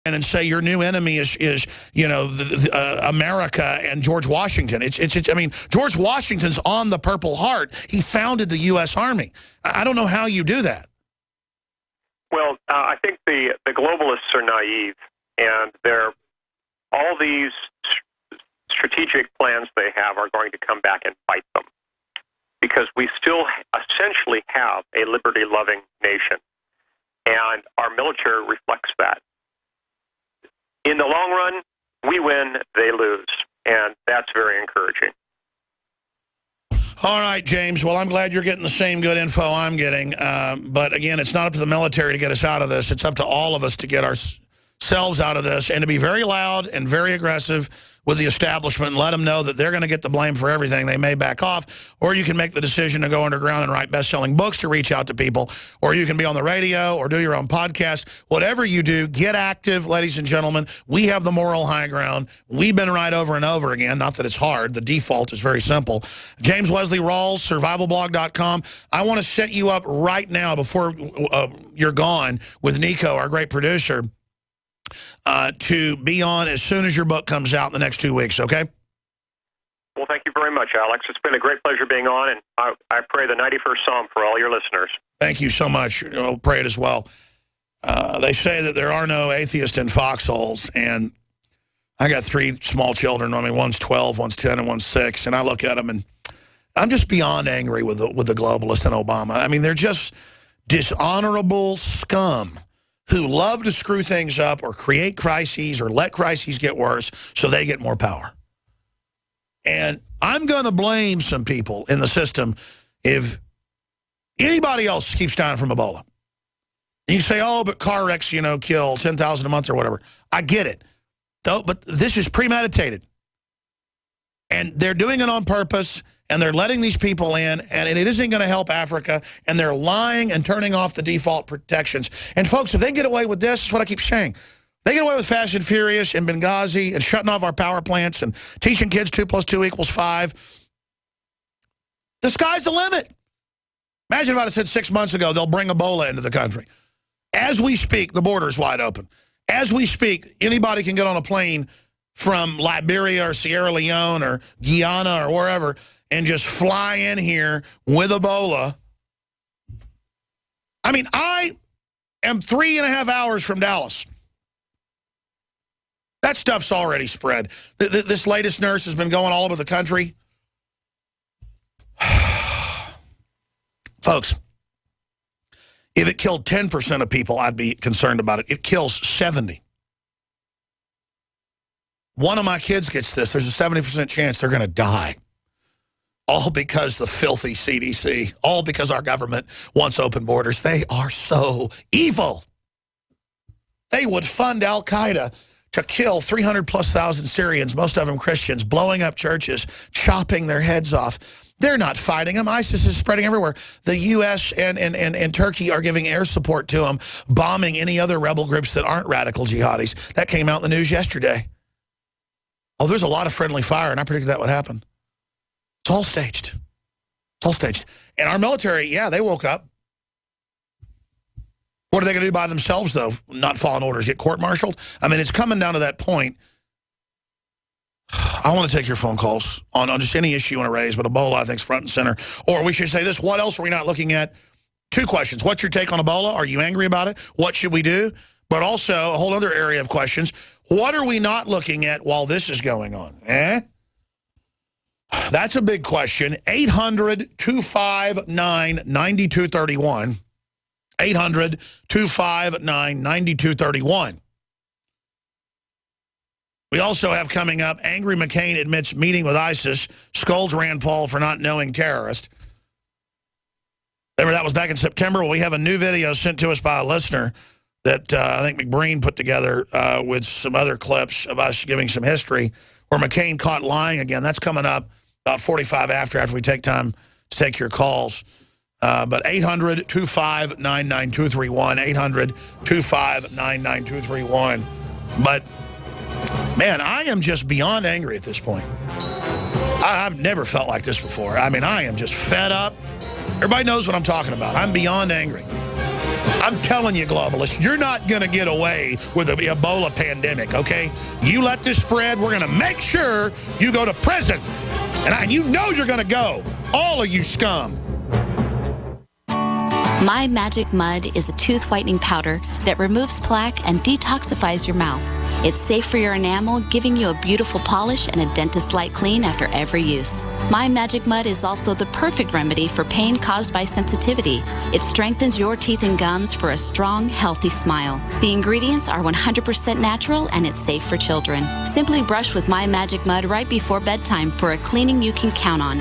and say your new enemy is America and George Washington. I mean, George Washington's on the Purple Heart. He founded the U.S. Army. I don't know how you do that. Well, I think the globalists are naive, and all these strategic plans they have are going to come back and bite them, because we still essentially have a liberty-loving nation, and our military reflects that. In the long run, we win, they lose, and that's very encouraging. All right, James. Well, I'm glad you're getting the same good info I'm getting. But again, it's not up to the military to get us out of this. It's up to all of us to get ourselves out of this and to be very loud and very aggressive with the establishment and let them know that they're going to get the blame for everything. They may back off, or you can make the decision to go underground and write best-selling books to reach out to people, or you can be on the radio or do your own podcast. Whatever you do, get active, ladies and gentlemen. We have the moral high ground. We've been right over and over again. Not that it's hard. The default is very simple. James Wesley Rawls, survivalblog.com. I want to set you up right now before you're gone with Nico, our great producer, to be on as soon as your book comes out in the next 2 weeks, okay? Well, thank you very much, Alex. It's been a great pleasure being on, and I pray the 91st Psalm for all your listeners. Thank you so much. I'll pray it as well. They say that there are no atheists in foxholes, and I got 3 small children. I mean, one's 12, one's 10, and one's 6, and I look at them, and I'm just beyond angry with the globalists and Obama. I mean, they're just dishonorable scum who love to screw things up or create crises or let crises get worse so they get more power. And I'm going to blame some people in the system if anybody else keeps dying from Ebola. And you say, oh, but car wrecks, kill 10,000 a month or whatever. I get it. But this is premeditated. And they're doing it on purpose, and they're letting these people in, and it isn't going to help Africa, and they're lying and turning off the default protections. And, folks, if they get away with this, is what I keep saying. They get away with Fast and Furious and Benghazi and shutting off our power plants and teaching kids 2 + 2 = 5. The sky's the limit. Imagine if I'd have said 6 months ago they'll bring Ebola into the country. As we speak, the border's wide open. As we speak, anybody can get on a plane from Liberia or Sierra Leone or Guyana or wherever and just fly in here with Ebola. I mean, I am 3.5 hours from Dallas. That stuff's already spread. This latest nurse has been going all over the country. Folks, if it killed 10% of people, I'd be concerned about it. It kills 70. One of my kids gets this. There's a 70% chance they're going to die. All because the filthy CDC. All because our government wants open borders. They are so evil. They would fund Al-Qaeda to kill 300,000+ Syrians, most of them Christians, blowing up churches, chopping their heads off. They're not fighting them. ISIS is spreading everywhere. The U.S. and Turkey are giving air support to them, bombing any other rebel groups that aren't radical jihadis. That came out in the news yesterday. Oh, there's a lot of friendly fire, and I predicted that would happen. It's all staged. It's all staged. And our military, yeah, they woke up. What are they going to do by themselves, though? Not following orders, get court-martialed? I mean, it's coming down to that point. I want to take your phone calls on just any issue you want to raise, but Ebola, I think, is front and center. Or we should say this, what else are we not looking at? 2 questions. What's your take on Ebola? Are you angry about it? What should we do? But also, a whole other area of questions. What are we not looking at while this is going on? That's a big question. 800-259-9231. 800-259-9231. We also have coming up, Angry McCain admits meeting with ISIS, scolds Rand Paul for not knowing terrorist. Remember, that was back in September. Well, we have a new video sent to us by a listener that I think McBreen put together with some other clips of us giving some history where McCain caught lying again. That's coming up about 45 after we take time to take your calls. But 800-259-9231, 800-259-9231. But, man, I am just beyond angry at this point. I've never felt like this before. I mean, I am just fed up. Everybody knows what I'm talking about. I'm beyond angry. I'm telling you, globalists, you're not going to get away with the Ebola pandemic, okay? You let this spread, we're going to make sure you go to prison. And you know you're going to go. All of you scum. My Magic Mud is a tooth whitening powder that removes plaque and detoxifies your mouth. It's safe for your enamel, giving you a beautiful polish and a dentist-like clean after every use. My Magic Mud is also the perfect remedy for pain caused by sensitivity. It strengthens your teeth and gums for a strong, healthy smile. The ingredients are 100% natural and it's safe for children. Simply brush with My Magic Mud right before bedtime for a cleaning you can count on.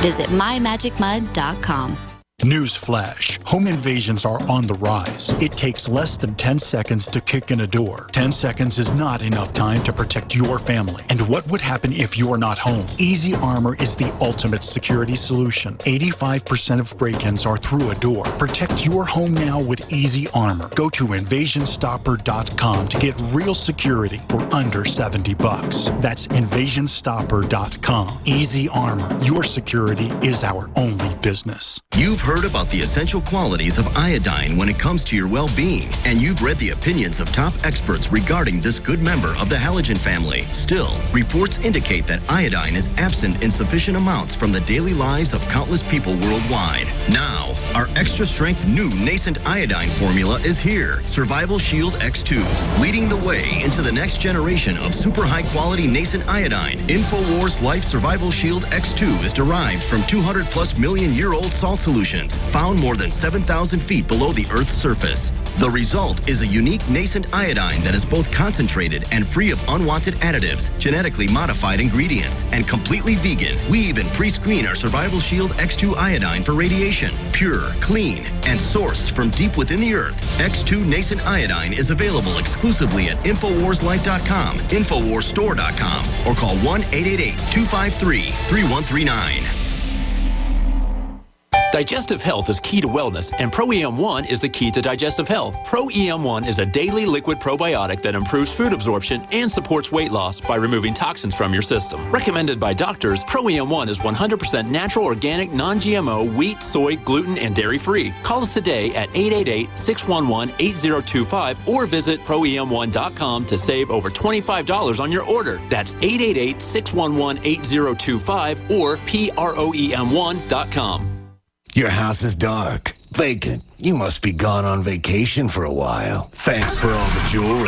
Visit mymagicmud.com. Newsflash. Home invasions are on the rise. It takes less than 10 seconds to kick in a door. 10 seconds is not enough time to protect your family. And what would happen if you're not home? Easy Armor is the ultimate security solution. 85% of break-ins are through a door. Protect your home now with Easy Armor. Go to invasionstopper.com to get real security for under $70. That's invasionstopper.com. Easy Armor. Your security is our only business. You've heard about the essential qualities of iodine when it comes to your well-being, and you've read the opinions of top experts regarding this good member of the halogen family. Still, reports indicate that iodine is absent in sufficient amounts from the daily lives of countless people worldwide. Now, our extra-strength new nascent iodine formula is here, Survival Shield X2, leading the way into the next generation of super high-quality nascent iodine. InfoWars Life Survival Shield X2 is derived from 200+ million-year-old salt solutions found more than 7,000 feet below the Earth's surface. The result is a unique nascent iodine that is both concentrated and free of unwanted additives, genetically modified ingredients, and completely vegan. We even pre-screen our Survival Shield X2 iodine for radiation. Pure, clean, and sourced from deep within the Earth, X2 nascent iodine is available exclusively at InfoWarsLife.com, InfoWarsStore.com, or call 1-888-253-3139. Digestive health is key to wellness, and Pro-EM1 is the key to digestive health. Pro-EM1 is a daily liquid probiotic that improves food absorption and supports weight loss by removing toxins from your system. Recommended by doctors, Pro-EM1 is 100% natural, organic, non-GMO, wheat, soy, gluten, and dairy-free. Call us today at 888-611-8025 or visit ProEM1.com to save over $25 on your order. That's 888-611-8025 or PROEM1.com. Your house is dark, vacant. You must be gone on vacation for a while. Thanks for all the jewelry.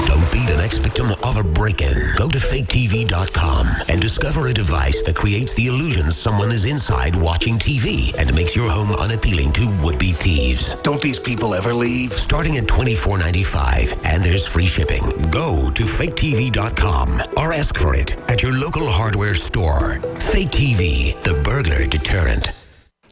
Don't be the next victim of a break-in. Go to faketv.com and discover a device that creates the illusion someone is inside watching TV and makes your home unappealing to would-be thieves. Don't these people ever leave? Starting at $24.95, and there's free shipping. Go to faketv.com or ask for it at your local hardware store. Fake TV, the burglar deterrent.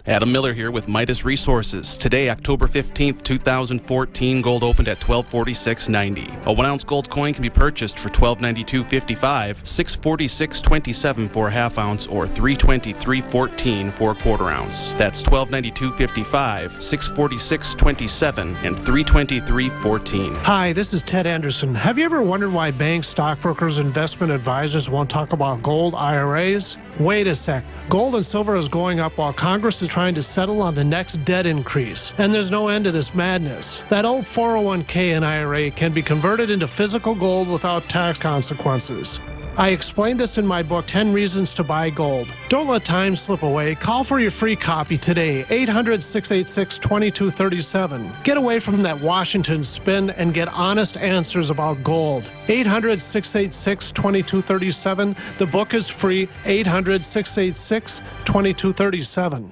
Adam Miller here with Midas Resources. Today, October 15th, 2014, gold opened at $1246.90. A 1-ounce gold coin can be purchased for $1292.55, $646.27 for a half-ounce, or $323.14 for a quarter-ounce. That's $1292.55, $646.27, and $323.14. Hi, this is Ted Anderson. Have you ever wondered why banks, stockbrokers, investment advisors won't talk about gold IRAs? Wait a sec. Gold and silver is going up while Congress is trying to settle on the next debt increase. And there's no end to this madness. That old 401k and IRA can be converted into physical gold without tax consequences. I explained this in my book, 10 Reasons to Buy Gold. Don't let time slip away. Call for your free copy today, 800-686-2237. Get away from that Washington spin and get honest answers about gold. 800-686-2237. The book is free, 800-686-2237.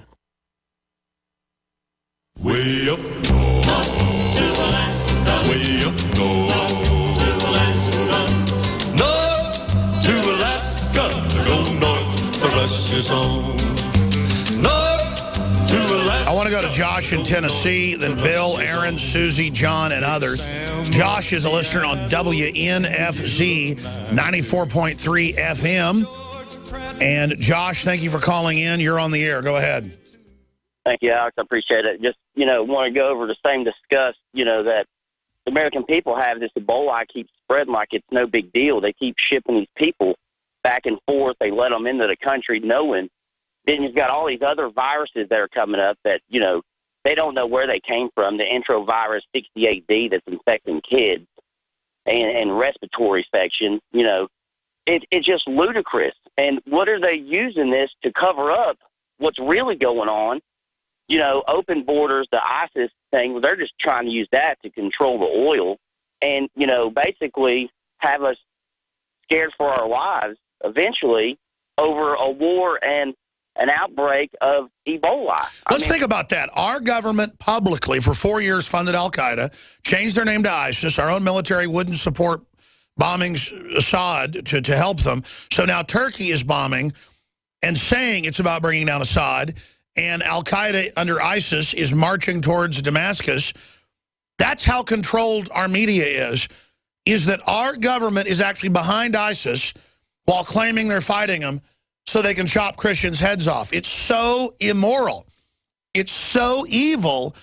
Way up north to Alaska. Way up north to Alaska. North to Alaska. Go north for Russia's home. North to Alaska. I want to go to Josh in Tennessee, then Bill, Aaron, Susie, John, and others. Josh is a listener on WNFZ 94.3 FM. And Josh, thank you for calling in. You're on the air. Go ahead. Thank you, Alex. I appreciate it. Just, want to go over the same discuss, that the American people have this Ebola keeps spreading like it's no big deal. They keep shipping these people back and forth. They let them into the country knowing. Then you've got all these other viruses that are coming up that, they don't know where they came from. The enterovirus 68D that's infecting kids and respiratory infection, you know, it's just ludicrous. And what are they using this to cover up what's really going on? You know, open borders, the ISIS thing, they're just trying to use that to control the oil and, you know, basically have us scared for our lives eventually over a war and an outbreak of Ebola. Let's think about that. Our government publicly for 4 years funded al-Qaeda, changed their name to ISIS. Our own military wouldn't support bombing Assad to help them. So now Turkey is bombing and saying it's about bringing down Assad, and al-Qaeda under ISIS is marching towards Damascus. That's how controlled our media is that our government is actually behind ISIS while claiming they're fighting them so they can chop Christians' heads off. It's so immoral. It's so evil.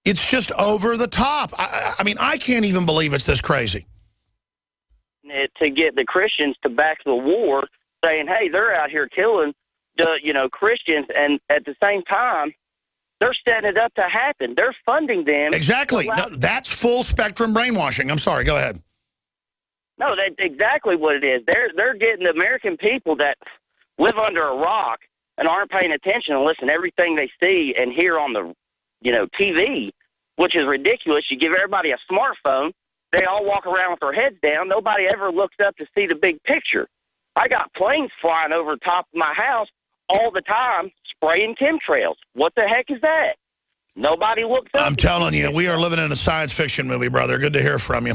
It's just over the top. I mean, I can't even believe it's this crazy. To get the Christians to back the war, saying, hey, they're out here killing the, you know, Christians, and at the same time, they're setting it up to happen. They're funding them. Exactly. No, that's full spectrum brainwashing. I'm sorry. Go ahead. No, that's exactly what it is. They're getting the American people that live under a rock and aren't paying attention and listen to everything they see and hear on the, you know, TV, which is ridiculous. You give everybody a smartphone, they all walk around with their heads down. Nobody ever looks up to see the big picture. I got planes flying over the top of my house all the time, spraying chemtrails. What the heck is that? Nobody looks up. I'm telling you, we are living in a science fiction movie, brother. Good to hear from you.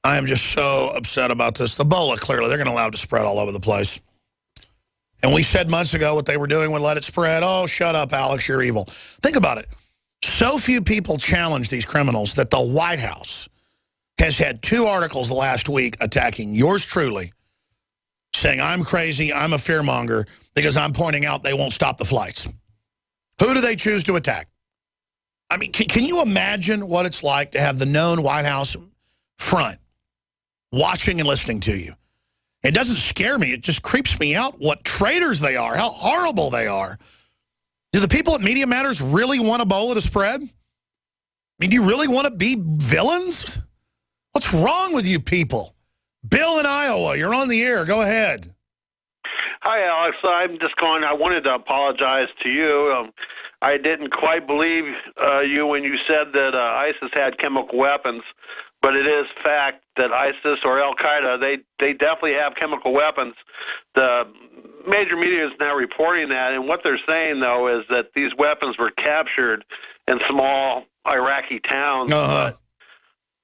I am just so upset about this. The Ebola, clearly, they're going to allow it to spread all over the place. And we said months ago what they were doing would let it spread. Oh, shut up, Alex, you're evil. Think about it. So few people challenge these criminals that the White House has had 2 articles last week attacking yours truly, saying I'm crazy, I'm a fearmonger, because I'm pointing out they won't stop the flights. Who do they choose to attack? I mean, can you imagine what it's like to have the known White House front watching and listening to you? It doesn't scare me. It just creeps me out what traitors they are, how horrible they are. Do the people at Media Matters really want Ebola to spread? I mean, do you really want to be villains? What's wrong with you people? Bill in Iowa, you're on the air. Go ahead. Hi, Alex. I'm just calling. I wanted to apologize to you. I didn't quite believe you when you said that ISIS had chemical weapons, but it is fact that ISIS or Al-Qaeda, they definitely have chemical weapons. The major media is now reporting that, and what they're saying, though, is that these weapons were captured in small Iraqi towns. But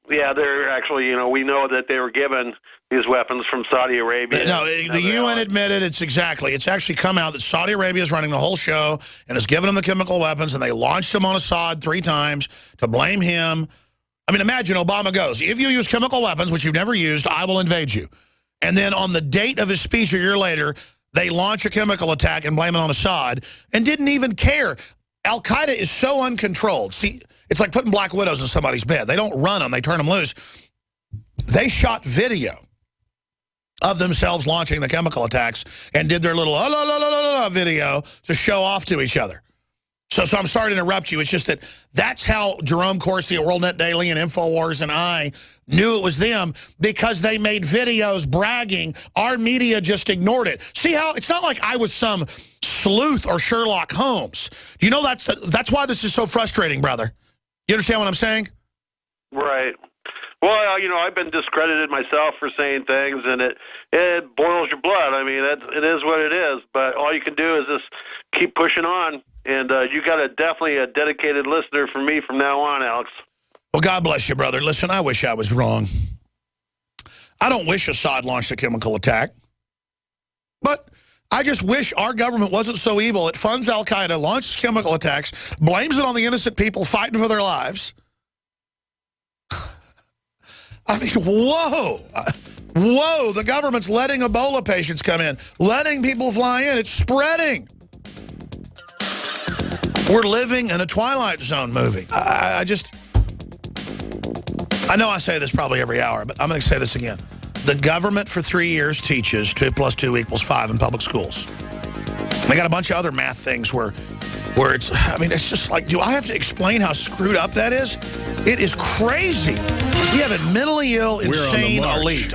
yeah, they're actually, you know, we know that they were given these weapons from Saudi Arabia. No, the UN admitted it's actually come out that Saudi Arabia is running the whole show and has given them the chemical weapons, and they launched them on Assad 3 times to blame him. I mean, imagine Obama goes, if you use chemical weapons, which you've never used, I will invade you. And then on the date of his speech a year later, they launch a chemical attack and blame it on Assad and didn't even care. Al-Qaeda is so uncontrolled. See, it's like putting black widows in somebody's bed. They don't run them. They turn them loose. They shot video of themselves launching the chemical attacks and did their little video to show off to each other. So I'm sorry to interrupt you. It's just that's how Jerome Corsi at WorldNet Daily and InfoWars and I knew it was them, because they made videos bragging. Our media just ignored it. See how it's not like I was some sleuth or Sherlock Holmes. Do you know that's why this is so frustrating, brother? You understand what I'm saying? Right. Well, you know, I've been discredited myself for saying things, and it boils your blood. I mean, it is what it is. But all you can do is just keep pushing on. And you got definitely a dedicated listener from me from now on, Alex. Well, God bless you, brother. Listen, I wish I was wrong. I don't wish Assad launched a chemical attack. But I just wish our government wasn't so evil. It funds Al-Qaeda, launches chemical attacks, blames it on the innocent people fighting for their lives. I mean, whoa. Whoa, the government's letting Ebola patients come in, letting people fly in. It's spreading. We're living in a Twilight Zone movie. I know I say this probably every hour, but I'm going to say this again. The government for 3 years teaches 2 + 2 = 5 in public schools. They got a bunch of other math things where where it's, I mean, it's just like, do I have to explain how screwed up that is? It is crazy. We have a mentally ill, insane elite.